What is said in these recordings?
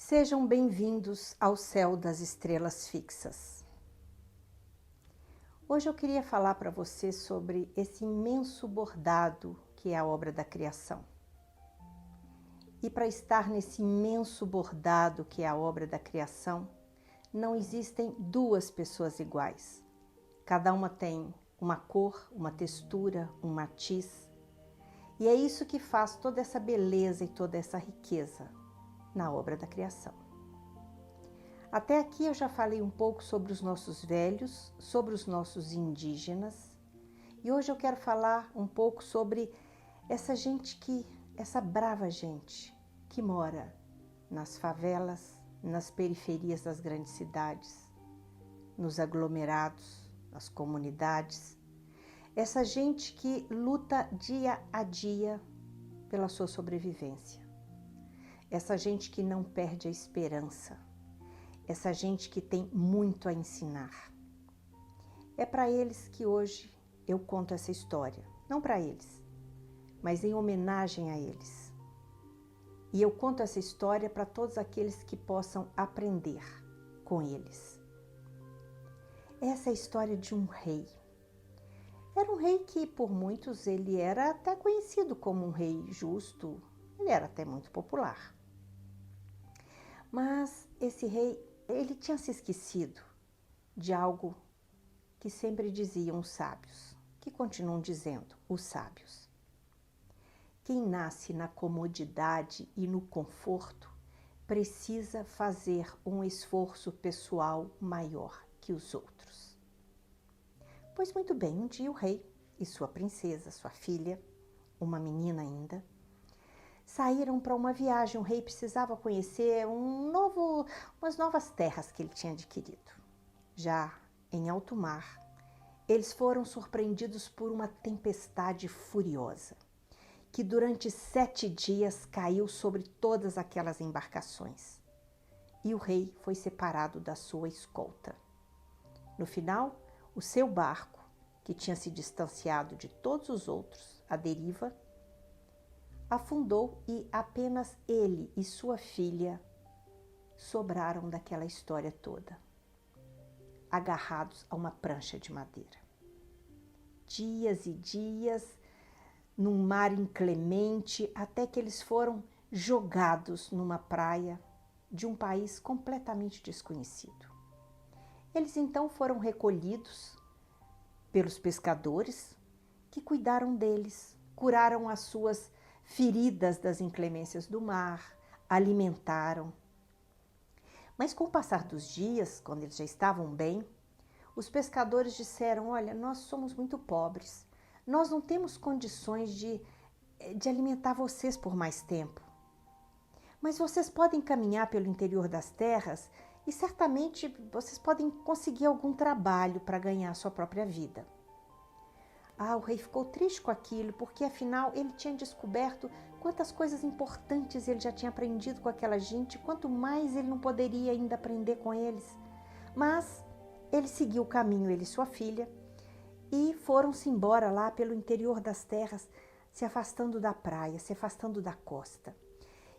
Sejam bem-vindos ao céu das estrelas fixas. Hoje eu queria falar para você sobre esse imenso bordado que é a obra da criação. E para estar nesse imenso bordado que é a obra da criação, não existem duas pessoas iguais. Cada uma tem uma cor, uma textura, um matiz. E é isso que faz toda essa beleza e toda essa riqueza na obra da criação. Até aqui eu já falei um pouco sobre os nossos velhos, sobre os nossos indígenas, e hoje eu quero falar um pouco sobre essa brava gente que mora nas favelas, nas periferias das grandes cidades, nos aglomerados, nas comunidades, essa gente que luta dia a dia pela sua sobrevivência. Essa gente que não perde a esperança, essa gente que tem muito a ensinar. É para eles que hoje eu conto essa história, não para eles, mas em homenagem a eles. E eu conto essa história para todos aqueles que possam aprender com eles. Essa é a história de um rei. Era um rei que, por muitos, ele era até conhecido como um rei justo, ele era até muito popular. Mas esse rei, ele tinha se esquecido de algo que sempre diziam os sábios, que continuam dizendo os sábios. Quem nasce na comodidade e no conforto precisa fazer um esforço pessoal maior que os outros. Pois muito bem, um dia o rei e sua princesa, sua filha, uma menina ainda, saíram para uma viagem. O rei precisava conhecer umas novas terras que ele tinha adquirido. Já em alto mar, eles foram surpreendidos por uma tempestade furiosa, que durante 7 dias caiu sobre todas aquelas embarcações. E o rei foi separado da sua escolta. No final, o seu barco, que tinha se distanciado de todos os outros à deriva, afundou e apenas ele e sua filha sobraram daquela história toda, agarrados a uma prancha de madeira. Dias e dias num mar inclemente, até que eles foram jogados numa praia de um país completamente desconhecido. Eles então foram recolhidos pelos pescadores que cuidaram deles, curaram as suas feridas das inclemências do mar, alimentaram. Mas com o passar dos dias, quando eles já estavam bem, os pescadores disseram: olha, nós somos muito pobres, nós não temos condições de alimentar vocês por mais tempo. Mas vocês podem caminhar pelo interior das terras e certamente vocês podem conseguir algum trabalho para ganhar a sua própria vida. O rei ficou triste com aquilo, porque afinal ele tinha descoberto quantas coisas importantes ele já tinha aprendido com aquela gente, quanto mais ele não poderia ainda aprender com eles. Mas ele seguiu o caminho, ele e sua filha, e foram-se embora lá pelo interior das terras, se afastando da praia, se afastando da costa.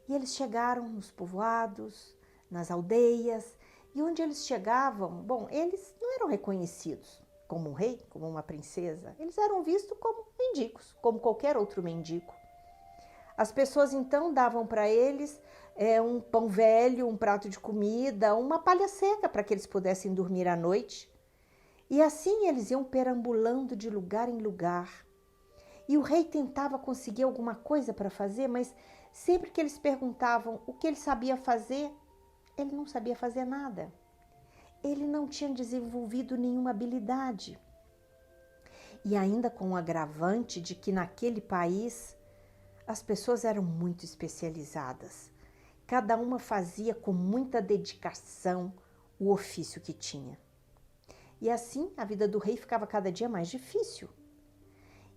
E eles chegaram nos povoados, nas aldeias, e onde eles chegavam, bom, eles não eram reconhecidos como um rei, como uma princesa, eles eram vistos como mendigos, como qualquer outro mendigo. As pessoas então davam para eles um pão velho, um prato de comida, uma palha seca para que eles pudessem dormir à noite. E assim eles iam perambulando de lugar em lugar. E o rei tentava conseguir alguma coisa para fazer, mas sempre que eles perguntavam o que ele sabia fazer, ele não sabia fazer nada. Ele não tinha desenvolvido nenhuma habilidade. E ainda com o agravante de que naquele país as pessoas eram muito especializadas. Cada uma fazia com muita dedicação o ofício que tinha. E assim a vida do rei ficava cada dia mais difícil.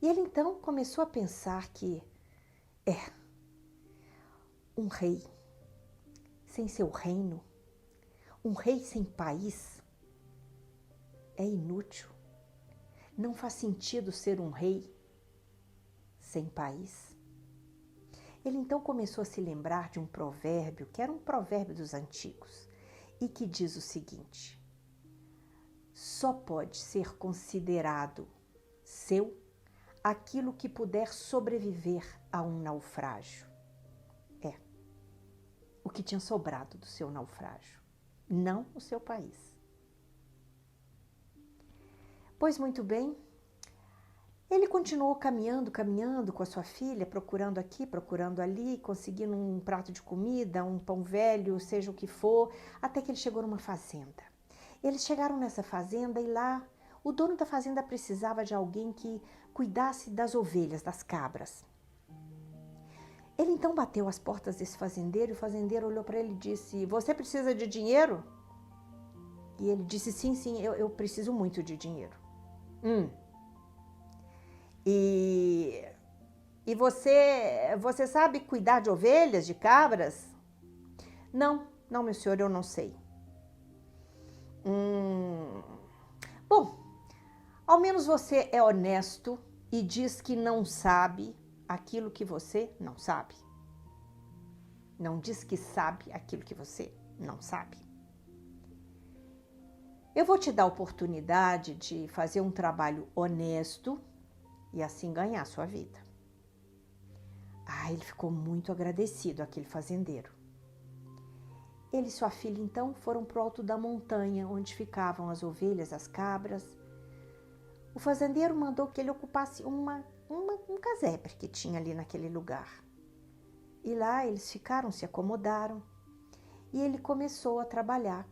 E ele então começou a pensar que um rei sem seu reino, um rei sem país, é inútil. Não faz sentido ser um rei sem país. Ele então começou a se lembrar de um provérbio, que era um provérbio dos antigos, e que diz o seguinte: só pode ser considerado seu aquilo que puder sobreviver a um naufrágio. O que tinha sobrado do seu naufrágio, não o seu país. Pois muito bem, ele continuou caminhando com a sua filha, procurando aqui, procurando ali, conseguindo um prato de comida, um pão velho, seja o que for, até que ele chegou numa fazenda. Eles chegaram nessa fazenda e lá o dono da fazenda precisava de alguém que cuidasse das ovelhas, das cabras. Ele então bateu as portas desse fazendeiro e o fazendeiro olhou para ele e disse: você precisa de dinheiro? E ele disse: sim, eu preciso muito de dinheiro. E você sabe cuidar de ovelhas, de cabras? Não, meu senhor, eu não sei. Bom, ao menos você é honesto e diz que não sabe aquilo que você não sabe. Não diz que sabe aquilo que você não sabe. Eu vou te dar a oportunidade de fazer um trabalho honesto e assim ganhar a sua vida. Ele ficou muito agradecido, aquele fazendeiro. Ele e sua filha então foram para o alto da montanha, onde ficavam as ovelhas, as cabras. O fazendeiro mandou que ele ocupasse um casebre que tinha ali naquele lugar. E lá eles ficaram, se acomodaram, e ele começou a trabalhar,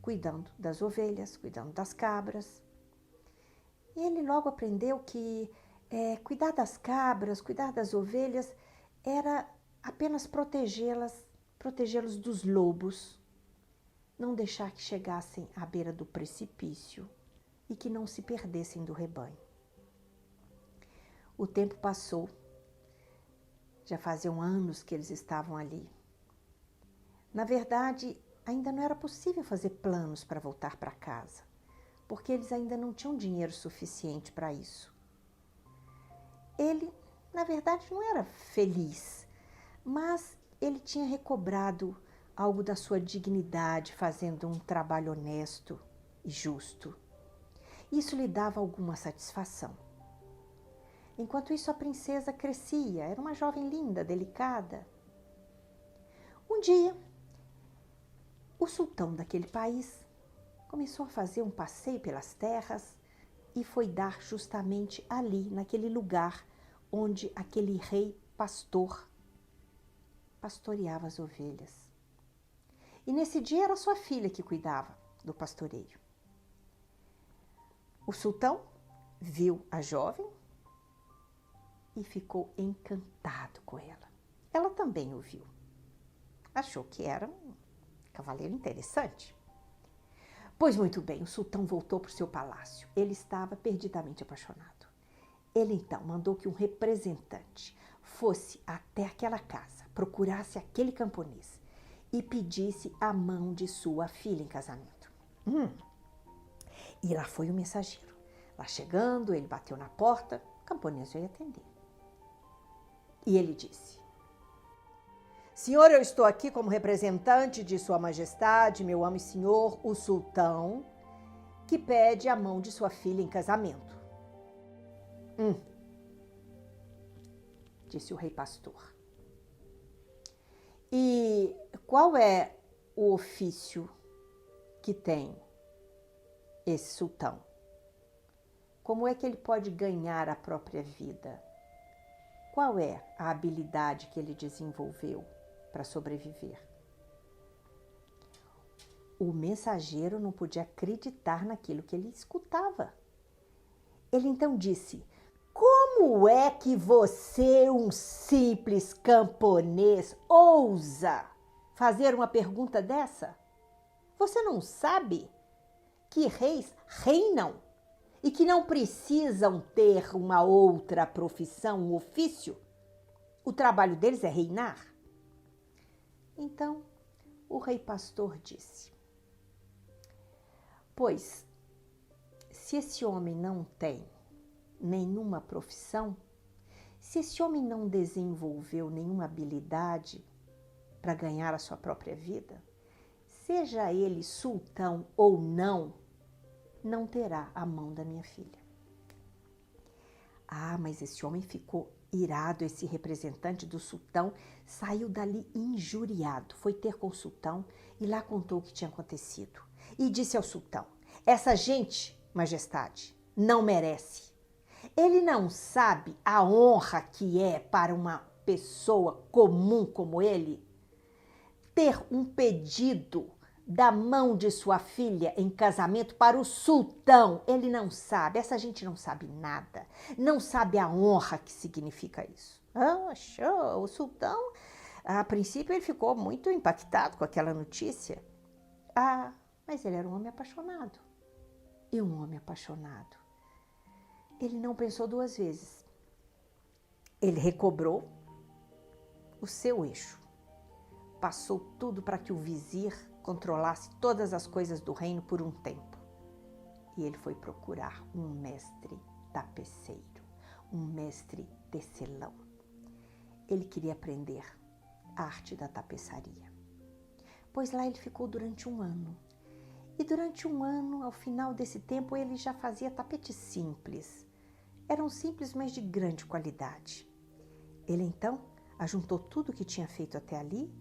cuidando das ovelhas, cuidando das cabras. E ele logo aprendeu que cuidar das cabras, cuidar das ovelhas, era apenas protegê-los dos lobos, não deixar que chegassem à beira do precipício e que não se perdessem do rebanho. O tempo passou, já faziam anos que eles estavam ali. Na verdade, ainda não era possível fazer planos para voltar para casa, porque eles ainda não tinham dinheiro suficiente para isso. Ele, na verdade, não era feliz, mas ele tinha recobrado algo da sua dignidade fazendo um trabalho honesto e justo. Isso lhe dava alguma satisfação. Enquanto isso, a princesa crescia, era uma jovem linda, delicada. Um dia, o sultão daquele país começou a fazer um passeio pelas terras e foi dar justamente ali, naquele lugar onde aquele rei pastor pastoreava as ovelhas. E nesse dia era sua filha que cuidava do pastoreio. O sultão viu a jovem e ficou encantado com ela. Ela também o viu. Achou que era um cavaleiro interessante. Pois muito bem, o sultão voltou para o seu palácio. Ele estava perdidamente apaixonado. Ele então mandou que um representante fosse até aquela casa, procurasse aquele camponês e pedisse a mão de sua filha em casamento. E lá foi o mensageiro. Lá chegando, ele bateu na porta, o camponês veio atender. E ele disse: senhor, eu estou aqui como representante de sua majestade, meu amo e senhor, o sultão, que pede a mão de sua filha em casamento. Disse o rei pastor. E qual é o ofício que tem esse sultão? Como é que ele pode ganhar a própria vida? Qual é a habilidade que ele desenvolveu para sobreviver? O mensageiro não podia acreditar naquilo que ele escutava. Ele então disse: como é que você, um simples camponês, ousa fazer uma pergunta dessa? Você não sabe que reis reinam e que não precisam ter uma outra profissão, um ofício? O trabalho deles é reinar. Então, o rei pastor disse: pois, se esse homem não tem nenhuma profissão, Se esse homem não desenvolveu nenhuma habilidade para ganhar a sua própria vida, seja ele sultão ou não terá a mão da minha filha. Ah, mas esse homem ficou irado, esse representante do sultão saiu dali injuriado, foi ter com o sultão e lá contou o que tinha acontecido. E disse ao sultão: essa gente, majestade, não merece. Ele não sabe a honra que é para uma pessoa comum como ele ter um pedido da mão de sua filha em casamento para o sultão. Ele não sabe, essa gente não sabe nada, não sabe a honra que significa isso. O sultão, a princípio, ele ficou muito impactado com aquela notícia. Ah, mas ele era um homem apaixonado. E um homem apaixonado, ele não pensou duas vezes. Ele recobrou o seu eixo, passou tudo para que o vizir controlasse todas as coisas do reino por um tempo. E ele foi procurar um mestre tapeceiro, um mestre tecelão. Ele queria aprender a arte da tapeçaria. Pois lá ele ficou durante um ano. E durante um ano, ao final desse tempo, ele já fazia tapetes simples. Eram simples, mas de grande qualidade. Ele então ajuntou tudo o que tinha feito até ali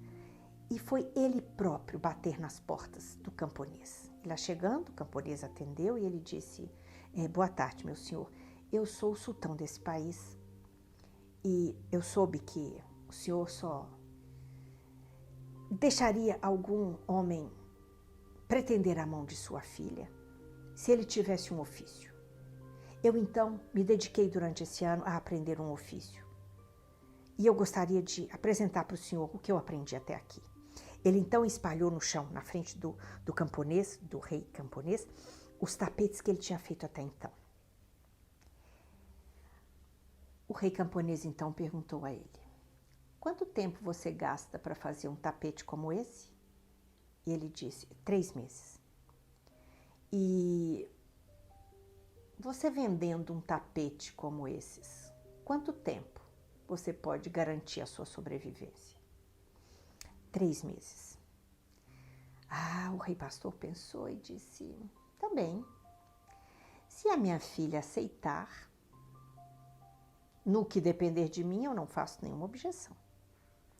e foi ele próprio bater nas portas do camponês. E lá chegando, o camponês atendeu e ele disse: boa tarde, meu senhor. Eu sou o sultão desse país e eu soube que o senhor só deixaria algum homem pretender a mão de sua filha se ele tivesse um ofício. Eu então me dediquei durante esse ano a aprender um ofício. E eu gostaria de apresentar para o senhor o que eu aprendi até aqui. Ele então espalhou no chão, na frente do camponês, do rei camponês, os tapetes que ele tinha feito até então. O rei camponês então perguntou a ele: quanto tempo você gasta para fazer um tapete como esse? E ele disse: 3 meses. E você vendendo um tapete como esses, quanto tempo você pode garantir a sua sobrevivência? 3 meses. Ah, o rei pastor pensou e disse: tá bem. Se a minha filha aceitar, no que depender de mim, eu não faço nenhuma objeção.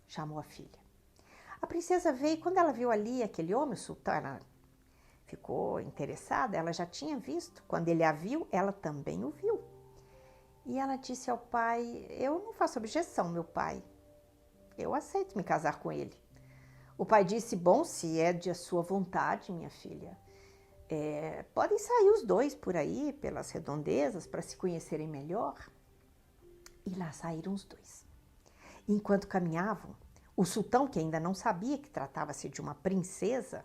Chamou a filha. A princesa veio e quando ela viu ali aquele homem, o sultão, ela ficou interessada, ela já tinha visto. Quando ele a viu, ela também o viu. E ela disse ao pai: eu não faço objeção, meu pai. Eu aceito me casar com ele. O pai disse: bom, se é de sua vontade, minha filha, podem sair os dois por aí, pelas redondezas, para se conhecerem melhor. E lá saíram os dois. Enquanto caminhavam, o sultão, que ainda não sabia que tratava-se de uma princesa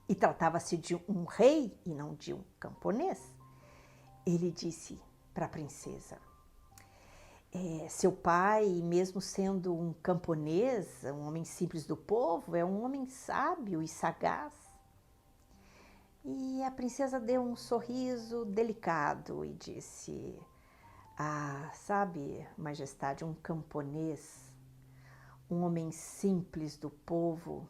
e tratava-se de um rei e não de um camponês, ele disse para a princesa: seu pai, mesmo sendo um camponês, um homem simples do povo, é um homem sábio e sagaz. E a princesa deu um sorriso delicado e disse: ah, sabe, majestade, um camponês, um homem simples do povo,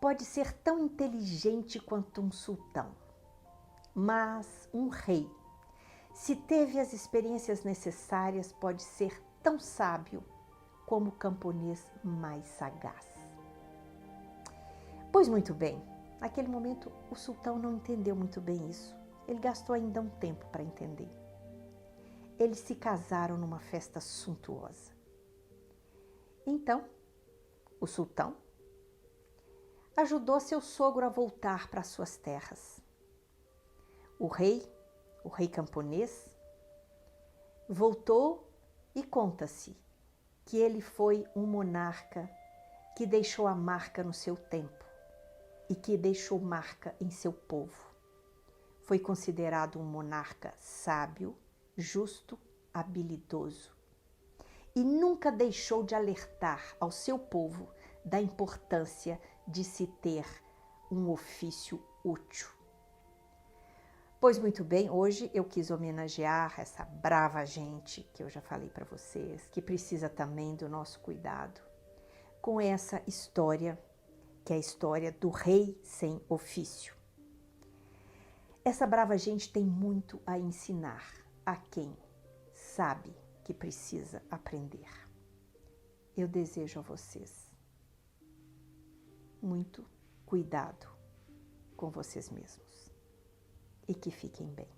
pode ser tão inteligente quanto um sultão, mas um rei, se teve as experiências necessárias, pode ser tão sábio como o camponês mais sagaz. Pois muito bem, naquele momento o sultão não entendeu muito bem isso. Ele gastou ainda um tempo para entender. Eles se casaram numa festa suntuosa. Então, o sultão ajudou seu sogro a voltar para suas terras. O rei camponês, voltou e conta-se que ele foi um monarca que deixou a marca no seu tempo e que deixou marca em seu povo. Foi considerado um monarca sábio, justo, habilidoso e nunca deixou de alertar ao seu povo da importância de se ter um ofício útil. Pois muito bem, hoje eu quis homenagear essa brava gente que eu já falei para vocês, que precisa também do nosso cuidado, com essa história, que é a história do rei sem ofício. Essa brava gente tem muito a ensinar a quem sabe que precisa aprender. Eu desejo a vocês muito cuidado com vocês mesmos e que fiquem bem.